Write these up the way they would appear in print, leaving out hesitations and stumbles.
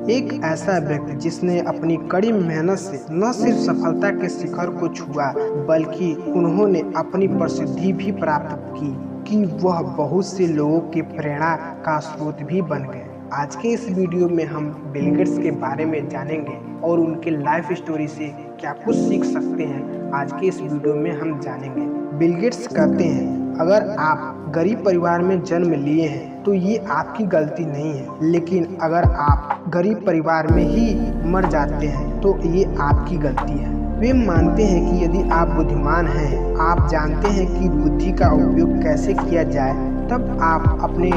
एक ऐसा व्यक्ति जिसने अपनी कड़ी मेहनत से न सिर्फ सफलता के शिखर को छुआ बल्कि उन्होंने अपनी प्रसिद्धि भी प्राप्त की कि वह बहुत से लोगों के प्रेरणा का स्रोत भी बन गए। आज के इस वीडियो में हम बिल गेट्स के बारे में जानेंगे और उनके लाइफ स्टोरी से क्या कुछ सीख सकते हैं। आज के इस वीडियो में हम जानेंगे। बिल गेट्स कहते हैं, अगर आप गरीब परिवार में जन्म लिए हैं तो ये आपकी गलती नहीं है, लेकिन अगर आप गरीब परिवार में ही मर जाते हैं तो ये आपकी गलती है। वे मानते हैं कि यदि आप बुद्धिमान हैं, आप जानते हैं कि बुद्धि का उपयोग कैसे किया जाए, तब आप अपने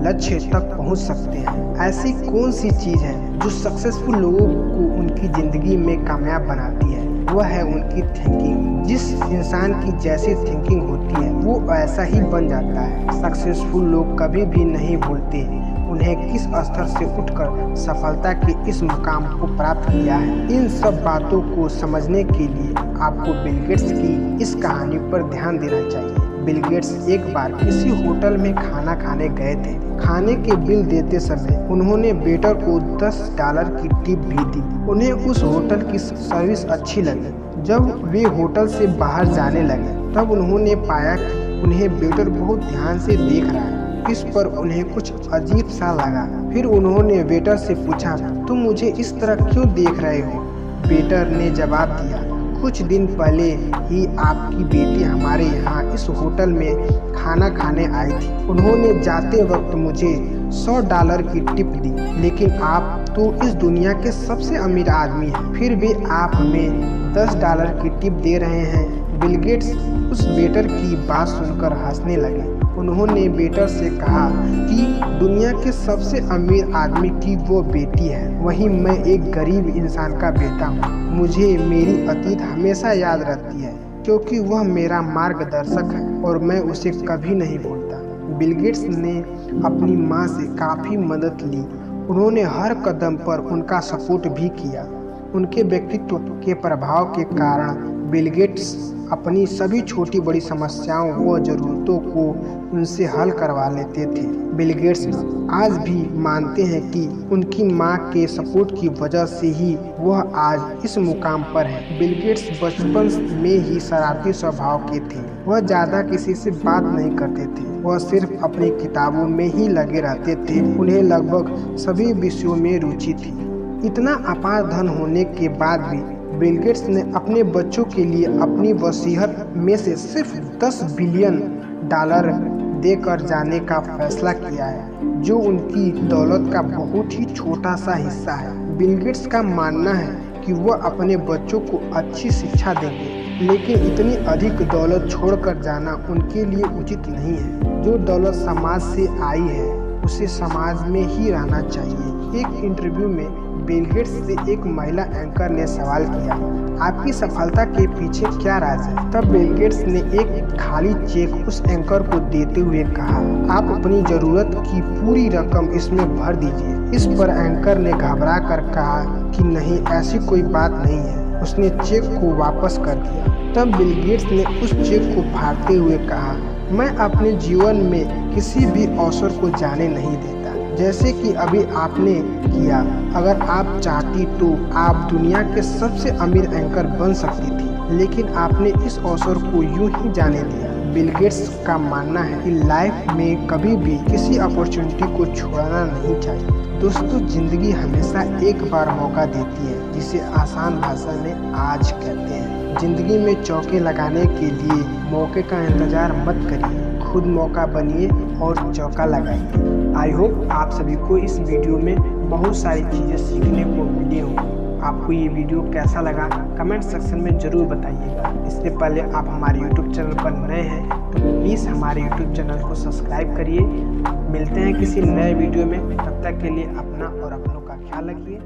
लक्ष्य तक पहुंच सकते हैं। ऐसी कौन सी चीज़ है जो सक्सेसफुल लोगों को उनकी ज़िंदगी में कामयाब बनाती है? वह है उनकी थिंकिंग। जिस इंसान की जैसी थिंकिंग होती है वो ऐसा ही बन जाता है। सक्सेसफुल लोग कभी भी नहीं भूलते उन्हें किस स्तर से उठकर सफलता के इस मुकाम को प्राप्त किया है। इन सब बातों को समझने के लिए आपको बिल गेट्स की इस कहानी पर ध्यान देना चाहिए। बिल गेट्स एक बार किसी होटल में खाना खाने गए थे। खाने के बिल देते समय उन्होंने वेटर को $10 की टिप भी दी। उन्हें उस होटल की सर्विस अच्छी लगी। जब वे होटल से बाहर जाने लगे तब उन्होंने पाया कि उन्हें वेटर बहुत ध्यान से देख रहा है। इस पर उन्हें कुछ अजीब सा लगा। फिर उन्होंने वेटर से पूछा, तुम मुझे इस तरह क्यों देख रहे हो? वेटर ने जवाब दिया, कुछ दिन पहले ही आपकी बेटी हमारे यहाँ इस होटल में खाना खाने आई थी। उन्होंने जाते वक्त मुझे $100 की टिप दी, लेकिन आप तो इस दुनिया के सबसे अमीर आदमी हैं, फिर भी आप हमें $10 की टिप दे रहे हैं। बिल गेट्स उस वेटर की बात सुनकर हंसने लगे। उन्होंने वेटर से कहा कि दुनिया के सबसे अमीर आदमी की वो बेटी है, वहीं मैं एक गरीब इंसान का बेटा हूँ। मुझे मेरी अतीत हमेशा याद रहती है क्योंकि वह मेरा मार्गदर्शक है और मैं उसे कभी नहीं भूलता। बिल गेट्स ने अपनी माँ से काफ़ी मदद ली। उन्होंने हर कदम पर उनका सपोर्ट भी किया। उनके व्यक्तित्व के प्रभाव के कारण बिल गेट्स अपनी सभी छोटी बड़ी समस्याओं व ज़रूरतों को उनसे हल करवा लेते थे। बिल गेट्स आज भी मानते हैं कि उनकी माँ के सपोर्ट की वजह से ही वह आज इस मुकाम पर है। बिल गेट्स बचपन में ही शरारती स्वभाव के थे। वह ज़्यादा किसी से बात नहीं करते थे। वह सिर्फ अपनी किताबों में ही लगे रहते थे। उन्हें लगभग सभी विषयों में रुचि थी। इतना अपार धन होने के बाद भी बिल गेट्स ने अपने बच्चों के लिए अपनी वसीयत में से सिर्फ $10 बिलियन देकर जाने का फैसला किया है, जो उनकी दौलत का बहुत ही छोटा सा हिस्सा है। बिल गेट्स का मानना है कि वह अपने बच्चों को अच्छी शिक्षा देंगे, लेकिन इतनी अधिक दौलत छोड़कर जाना उनके लिए उचित नहीं है। जो दौलत समाज से आई है उसे समाज में ही रहना चाहिए। एक इंटरव्यू में बिल गेट्स से एक महिला एंकर ने सवाल किया, आपकी सफलता के पीछे क्या राज है? तब बिल गेट्स ने एक खाली चेक उस एंकर को देते हुए कहा, आप अपनी जरूरत की पूरी रकम इसमें भर दीजिए। इस पर एंकर ने घबरा कर कहा कि नहीं, ऐसी कोई बात नहीं है। उसने चेक को वापस कर दिया। तब बिल गेट्स ने उस चेक को फाड़ते हुए कहा, मैं अपने जीवन में किसी भी अवसर को जाने नहीं देता, जैसे कि अभी आपने किया। अगर आप चाहती तो आप दुनिया के सबसे अमीर एंकर बन सकती थी, लेकिन आपने इस अवसर को यूं ही जाने दिया। बिल गेट्स का मानना है कि लाइफ में कभी भी किसी अपॉर्चुनिटी को छोड़ना नहीं चाहिए। दोस्तों, जिंदगी हमेशा एक बार मौका देती है, जिसे आसान भाषा में आज कहते हैं। जिंदगी में चौके लगाने के लिए मौके का इंतजार मत करिए, खुद मौका बनिए और चौका लगाइए। आई होप आप सभी को इस वीडियो में बहुत सारी चीज़ें सीखने को मिली हों। आपको ये वीडियो कैसा लगा कमेंट सेक्शन में ज़रूर बताइएगा। इससे पहले आप हमारे यूट्यूब चैनल पर नए हैं तो प्लीज़ हमारे यूट्यूब चैनल को सब्सक्राइब करिए। मिलते हैं किसी नए वीडियो में, तब तक के लिए अपना और अपनों का ख्याल रखिए।